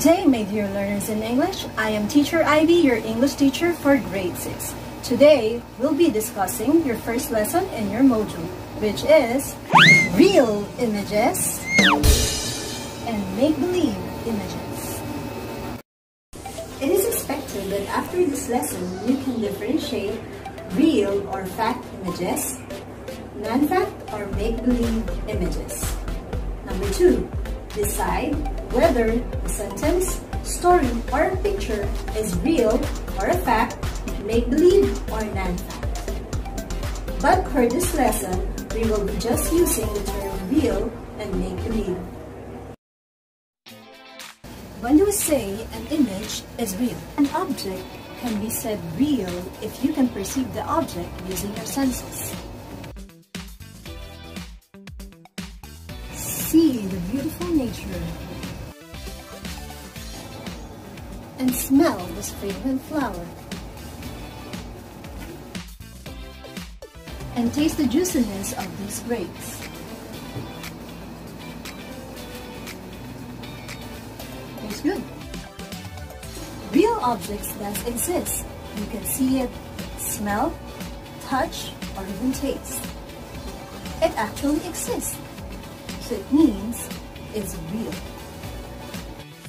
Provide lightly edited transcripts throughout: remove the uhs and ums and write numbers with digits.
day, my dear learners in English. I am Teacher Ivy, your English teacher for grade 6. Today, we'll be discussing your first lesson in your module, which is real images and make-believe images. It is expected that after this lesson, you can differentiate real or fact images, non-fact or make-believe images. Number 2, decide whether the sentence, story, or picture is real or a fact, make-believe, or non-fact. But for this lesson, we will be just using the term real and make-believe. When we say an image is real, an object can be said real if you can perceive the object using your senses. See the beautiful nature and smell this fragrant flower and taste the juiciness of these grapes. Tastes good. Real objects does exist. You can see it, smell, touch, or even taste. It actually exists. So it means it's real.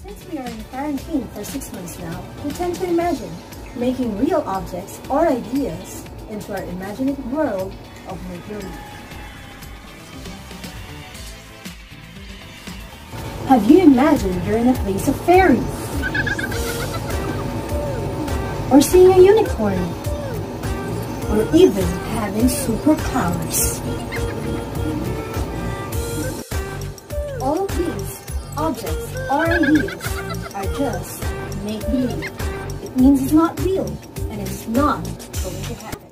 Since we are in quarantine for 6 months now, we tend to imagine making real objects or ideas into our imaginative world of make-believe. Have you imagined you're in a place of fairies? Or seeing a unicorn? Or even having superpowers? All of these objects or ideas are just make-believe. It means it's not real and it's not going to happen.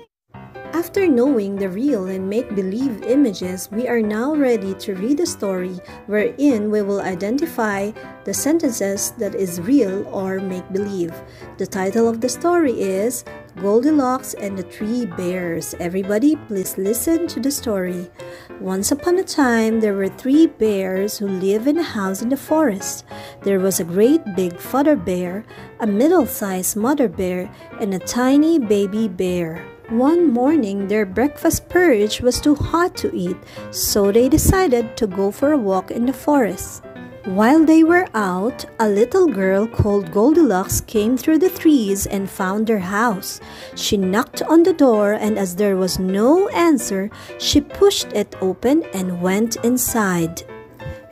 After knowing the real and make-believe images, we are now ready to read a story wherein we will identify the sentences that is real or make-believe. The title of the story is Goldilocks and the Three Bears. Everybody, please listen to the story. Once upon a time, there were 3 bears who lived in a house in the forest. There was a great big father bear, a middle-sized mother bear, and a tiny baby bear. One morning, their breakfast porridge was too hot to eat, so they decided to go for a walk in the forest. While they were out, a little girl called Goldilocks came through the trees and found their house. She knocked on the door, and as there was no answer, she pushed it open and went inside.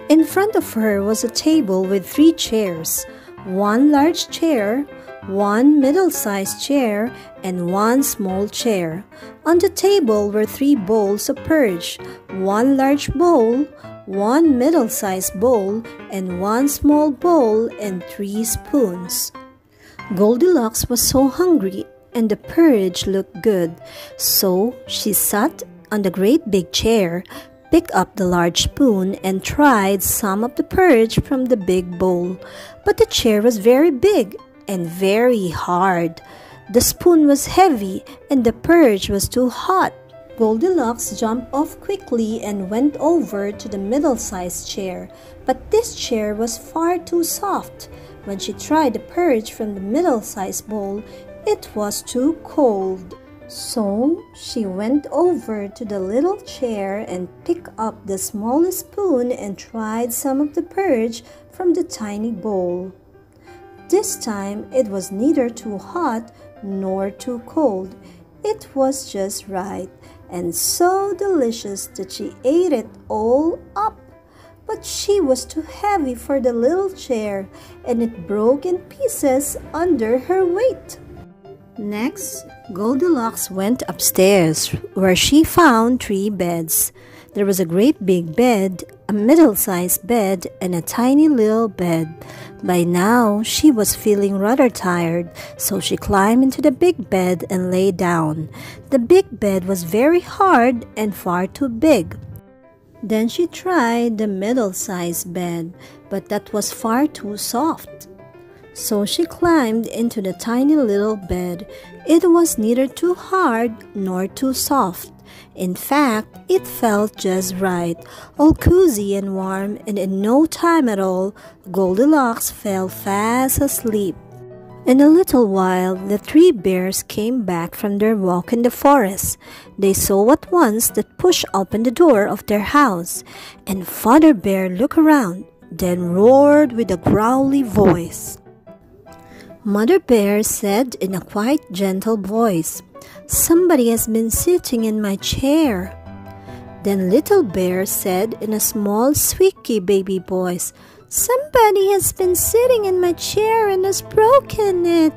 In front of her was a table with 3 chairs, 1 large chair, 1 middle-sized chair, and 1 small chair. On the table were 3 bowls of porridge, 1 large bowl, 1 middle-sized bowl, and 1 small bowl, and 3 spoons. Goldilocks was so hungry, and the porridge looked good, so she sat on the great big chair, picked up the large spoon, and tried some of the porridge from the big bowl. But the chair was very big and very hard. The spoon was heavy, and the porridge was too hot. Goldilocks jumped off quickly and went over to the middle-sized chair, but this chair was far too soft. When she tried the porridge from the middle-sized bowl, it was too cold. So she went over to the little chair and picked up the smallest spoon and tried some of the porridge from the tiny bowl. This time it was neither too hot nor too cold. It was just right, and so delicious that she ate it all up. But she was too heavy for the little chair, and it broke in pieces under her weight. Next, Goldilocks went upstairs, where she found 3 beds. There was a great big bed, a middle-sized bed, and a tiny little bed. By now, she was feeling rather tired, so she climbed into the big bed and lay down. The big bed was very hard and far too big. Then she tried the middle-sized bed, but that was far too soft. So she climbed into the tiny little bed. It was neither too hard nor too soft. In fact, it felt just right, all cozy and warm, and in no time at all, Goldilocks fell fast asleep. In a little while, the three bears came back from their walk in the forest. They saw at once that pushed open the door of their house, and Father Bear looked around, then roared with a growly voice. Mother Bear said in a quite gentle voice, "Somebody has been sitting in my chair." Then Little Bear said in a small, squeaky baby voice, "Somebody has been sitting in my chair and has broken it."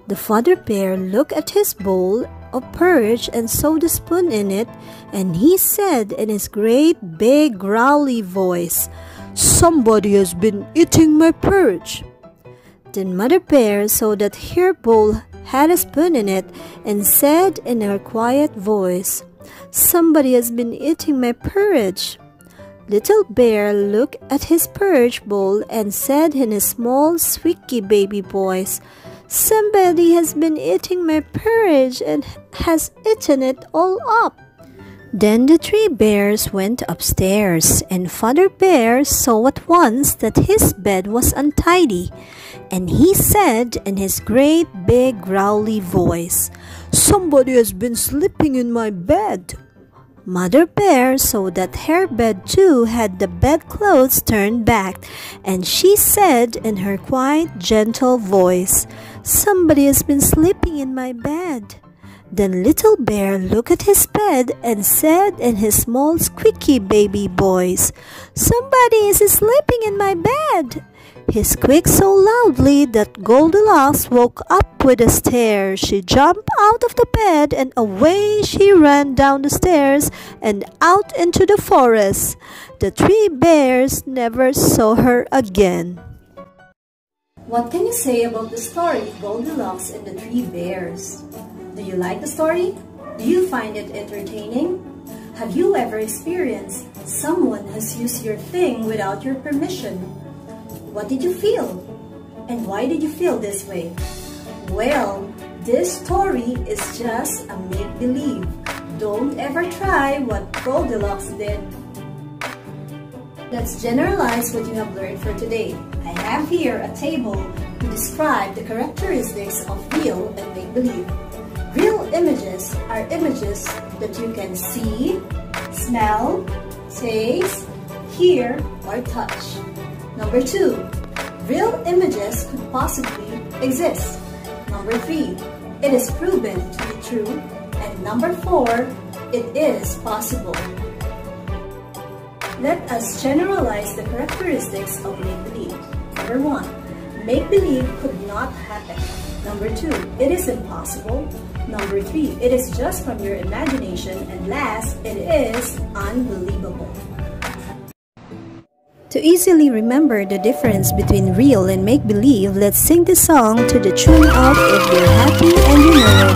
The Father Bear looked at his bowl of porridge and saw the spoon in it, and he said in his great big growly voice, "Somebody has been eating my porridge." Then Mother Bear saw that her bowl had a spoon in it and said in her quiet voice, "Somebody has been eating my porridge." Little Bear looked at his porridge bowl and said in his small, squeaky baby voice, "Somebody has been eating my porridge and has eaten it all up." Then the three bears went upstairs, and Father Bear saw at once that his bed was untidy, and he said in his great big growly voice, "Somebody has been sleeping in my bed." Mother Bear saw that her bed too had the bedclothes turned back, and she said in her quiet, gentle voice, "Somebody has been sleeping in my bed." Then Little Bear looked at his bed and said in his small, squeaky baby voice, "Somebody is sleeping in my bed." He squeaked so loudly that Goldilocks woke up with a stare. She jumped out of the bed and away she ran down the stairs and out into the forest. The three bears never saw her again. What can you say about the story of Goldilocks and the Three Bears? Do you like the story? Do you find it entertaining? Have you ever experienced someone has used your thing without your permission? What did you feel? And why did you feel this way? Well, this story is just a make-believe. Don't ever try what Goldilocks did. Let's generalize what you have learned for today. I have here a table to describe the characteristics of real and make-believe. Real images are images that you can see, smell, taste, hear, or touch. Number 2, real images could possibly exist. Number 3, it is proven to be true. And number 4, it is possible. Let us generalize the characteristics of make-believe. Number 1, make-believe could not happen. Number 2, it is impossible. Number 3, it is just from your imagination. And last, it is unbelievable. To easily remember the difference between real and make-believe, let's sing the song to the tune of If You're Happy and You Know It.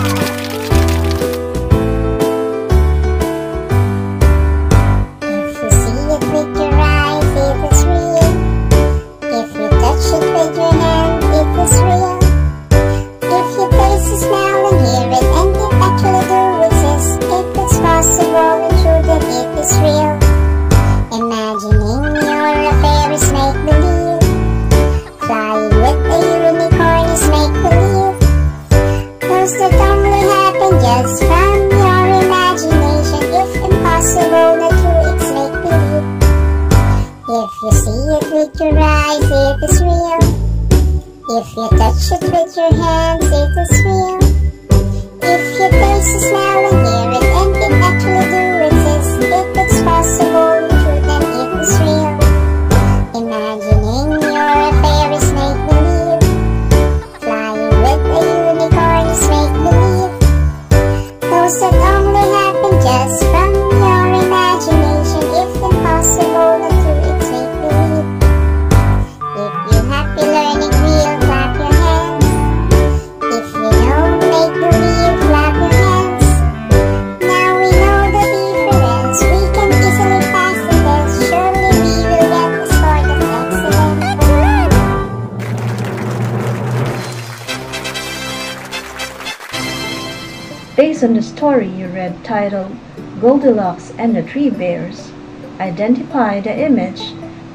If you see it with your eyes, it is real. If you touch it with your hand, it is real. If you taste it, smell and hear it, and you actually do exist, if it's possible and true, then it is real. Imagining your affair is make-believe. Flying with a unicorn is make-believe. Those that only happen just from your imagination. If impossible, not true, it's make-believe. If you see it with your eyes, it is real. If you touch it with your hands, it is real. If you taste it, smell and hear it, and it actually do exist, if it's possible and true, then it is real. Imagining your affair is make-believe. Flying with a unicorn is make-believe. Those that only happen just from your imagination. If impossible, not true, it's make-believe. If you're happy learning real, clap your hands. If you know story you read titled Goldilocks and the Three Bears, identify the image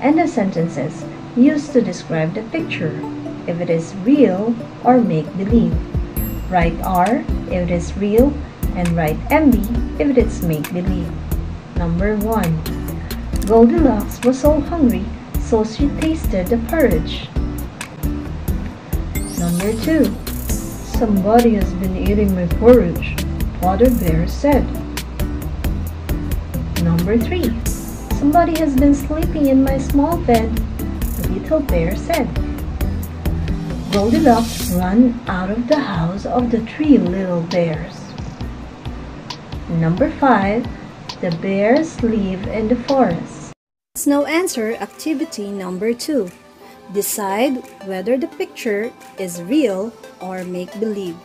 and the sentences used to describe the picture, if it is real or make-believe. Write R if it is real and write MB if it is make-believe. Number 1. Goldilocks was so hungry, so she tasted the porridge. Number 2. Somebody has been eating my porridge, Father Bear said. Number 3. Somebody has been sleeping in my small bed, the little bear said. Goldilocks ran out of the house of the 3 little bears. Number 5. The bears live in the forest. Let's now answer activity number 2. Decide whether the picture is real or make-believe.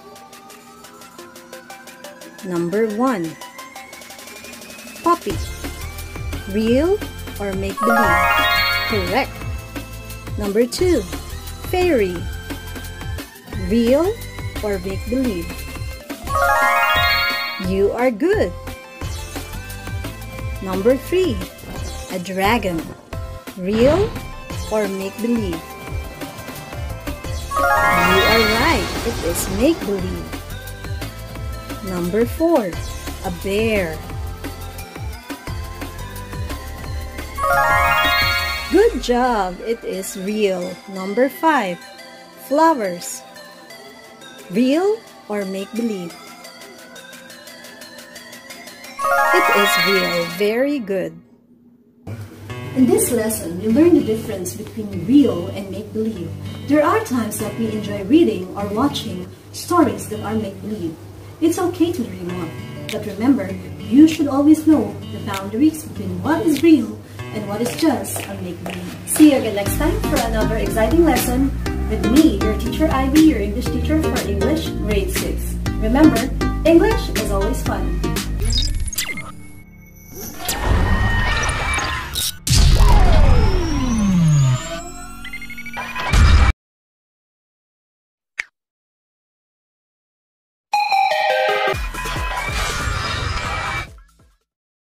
Number 1. Puppy. Real or make-believe? Correct. Number 2. Fairy. Real or make-believe? You are good. Number 3. A dragon. Real or make-believe? You are right. It is make-believe. Number 4. A bear. Good job. It is real. Number 5. Flowers. Real or make-believe? It is real. Very good. In this lesson, we learned the difference between real and make-believe. There are times that we enjoy reading or watching stories that are make-believe. It's okay to dream on, but remember, you should always know the boundaries between what is real and what is just a make-believe. See you again next time for another exciting lesson with me, your teacher Ivy, your English teacher for English Grade 6. Remember, English is always fun.